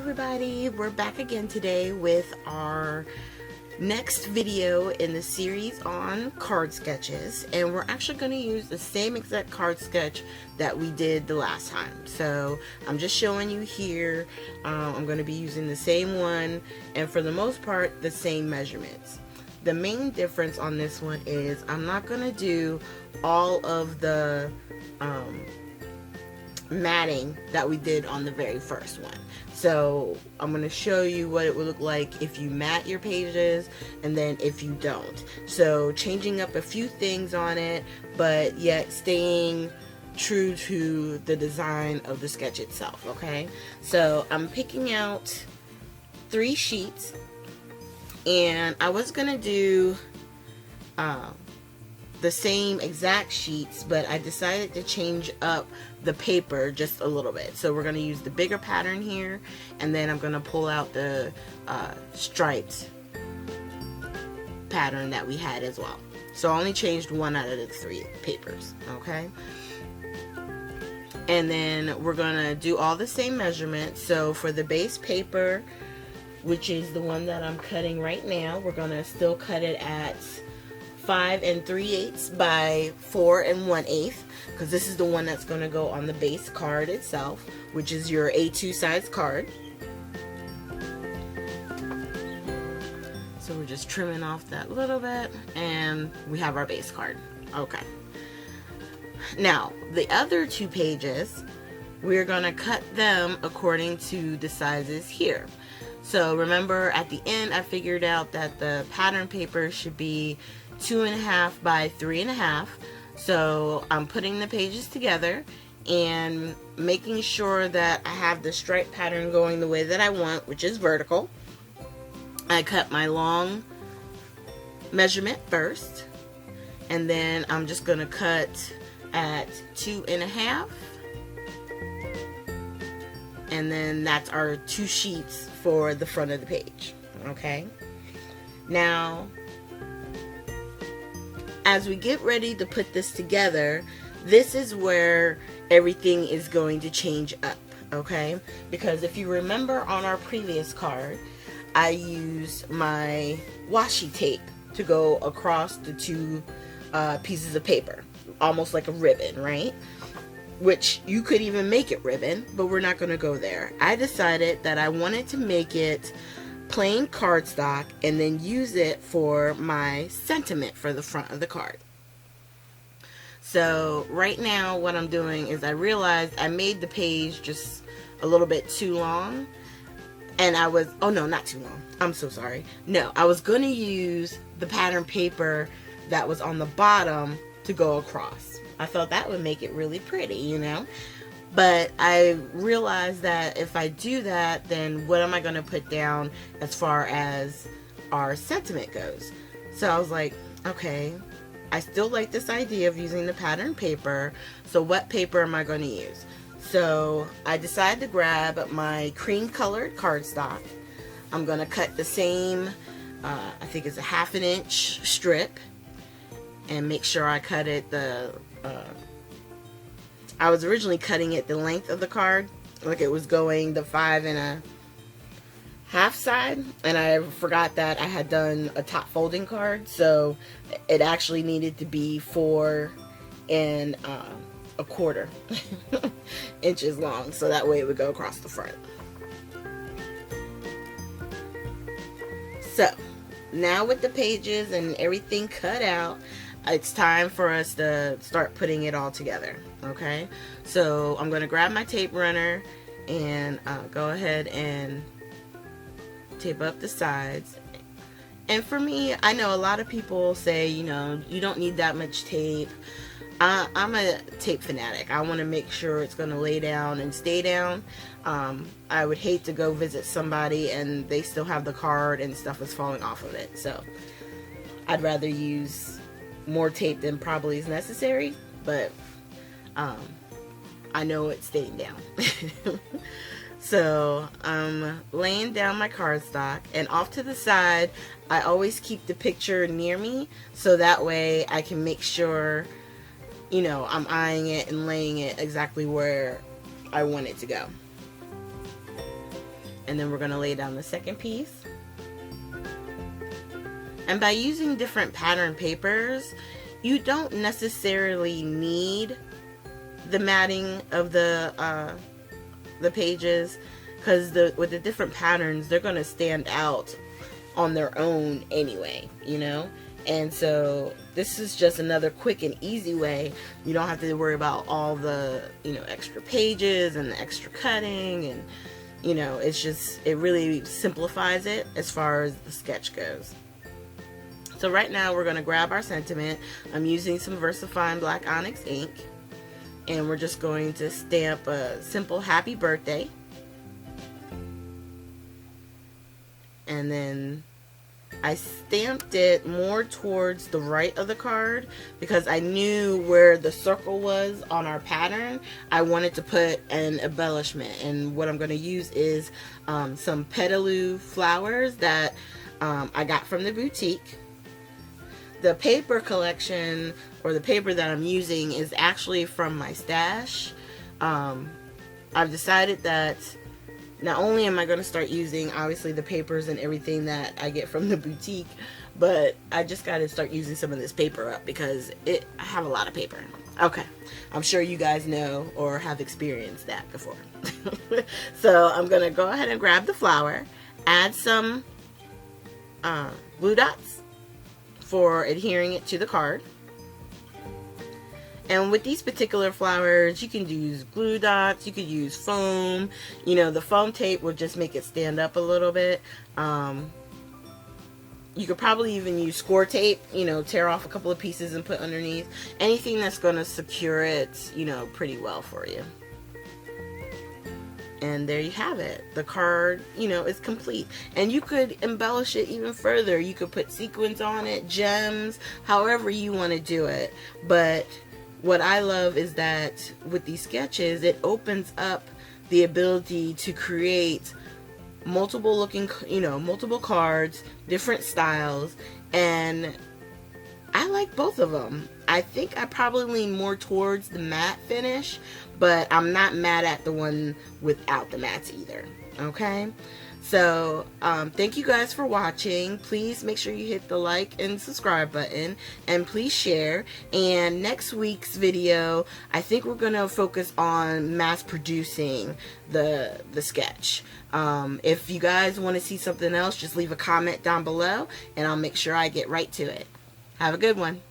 everybody, we're back again today with our next video in the series on card sketches, and we're actually going to use the same exact card sketch that we did the last time. So I'm just showing you here. I'm going to be using the same one, and for the most part the same measurements. The main difference on this one is I'm not going to do all of the matting that we did on the very first one. So I'm going to show you what it would look like if you mat your pages and then if you don't. So changing up a few things on it, but yet staying true to the design of the sketch itself. Okay, so I'm picking out 3 sheets, and I was going to do the same exact sheets, but I decided to change up the paper just a little bit. So we're going to use the bigger pattern here, and then I'm going to pull out the striped pattern that we had as well. So I only changed 1 out of the 3 papers. Okay, and then we're going to do all the same measurements. So for the base paper, which is the one that I'm cutting right now, we're going to still cut it at 5 3/8 by 4 1/8, because this is the one that's going to go on the base card itself, which is your A2 size card. So we're just trimming off that little bit, and we have our base card. Okay. Now, the other 2 pages, we're going to cut them according to the sizes here. So remember, at the end I figured out that the pattern paper should be 2.5 by 3.5. So I'm putting the pages together and making sure that I have the stripe pattern going the way that I want, which is vertical. I cut my long measurement first, and then I'm just going to cut at 2.5, and then that's our 2 sheets for the front of the page. Okay, now as we get ready to put this together, this is where everything is going to change up, okay? Because if you remember on our previous card, I used my washi tape to go across the 2 pieces of paper, almost like a ribbon, right? Which you could even make it ribbon, but we're not going to go there. I decided that I wanted to make it plain cardstock and then use it for my sentiment for the front of the card. So right now what I'm doing is I realized I made the page just a little bit too long, and I was, oh no, not too long, I'm so sorry. No, I was going to use the pattern paper that was on the bottom to go across. I thought that would make it really pretty, you know. But I realized that if I do that, then what am I going to put down as far as our sentiment goes? So I was like, okay, I still like this idea of using the pattern paper. So what paper am I going to use? So I decided to grab my cream colored cardstock. I'm going to cut the same, I think it's a 1/2 inch strip, and make sure I cut it I was originally cutting it the length of the card, like it was going the 5 1/2 side, and I forgot that I had done a top folding card, so it actually needed to be 4 1/4 inches long, so that way it would go across the front. So now with the pages and everything cut out, it's time for us to start putting it all together. Okay, so I'm going to grab my tape runner and go ahead and tape up the sides. And for me, I know a lot of people say, you know, you don't need that much tape. I'm a tape fanatic. I want to make sure it's going to lay down and stay down. I would hate to go visit somebody and they still have the card and stuff is falling off of it. So I'd rather use more tape than probably is necessary, but I know it's staying down. So I'm laying down my cardstock, and off to the side I always keep the picture near me, so that way I can make sure, you know, I'm eyeing it and laying it exactly where I want it to go. And then we're going to lay down the second piece. And by using different pattern papers, you don't necessarily need the matting of the pages, because with the different patterns, they're going to stand out on their own anyway, you know. And so this is just another quick and easy way. You don't have to worry about all the, you know, extra pages and the extra cutting, and you know, it's just, it really simplifies it as far as the sketch goes. So right now we're going to grab our sentiment. I'm using some VersaFine Black Onyx ink, and we're just going to stamp a simple happy birthday. And then I stamped it more towards the right of the card because I knew where the circle was on our pattern. I wanted to put an embellishment, and what I'm going to use is some petaloo flowers that I got from the boutique. The paper collection, or the paper that I'm using, is actually from my stash. I've decided that not only am I going to start using, obviously, the papers and everything that I get from the boutique, but I just got to start using some of this paper up because I have a lot of paper. Okay, I'm sure you guys know or have experienced that before. So I'm going to go ahead and grab the flower, add some glue dots for adhering it to the card. And with these particular flowers, you can use glue dots, you could use foam. You know, the foam tape will just make it stand up a little bit. You could probably even use score tape, you know, tear off a couple of pieces and put underneath. Anything that's going to secure it, you know, pretty well for you. And there you have it. The card, you know, is complete. And you could embellish it even further. You could put sequins on it, gems, however you want to do it. But what I love is that with these sketches, it opens up the ability to create multiple looking, you know, multiple cards, different styles, and I like both of them. I think I probably lean more towards the matte finish, but I'm not mad at the one without the mattes either. Okay, so thank you guys for watching. Please make sure you hit the like and subscribe button, and please share. And next week's video, I think we're gonna focus on mass producing the sketch. If you guys want to see something else, just leave a comment down below and I'll make sure I get right to it. Have a good one.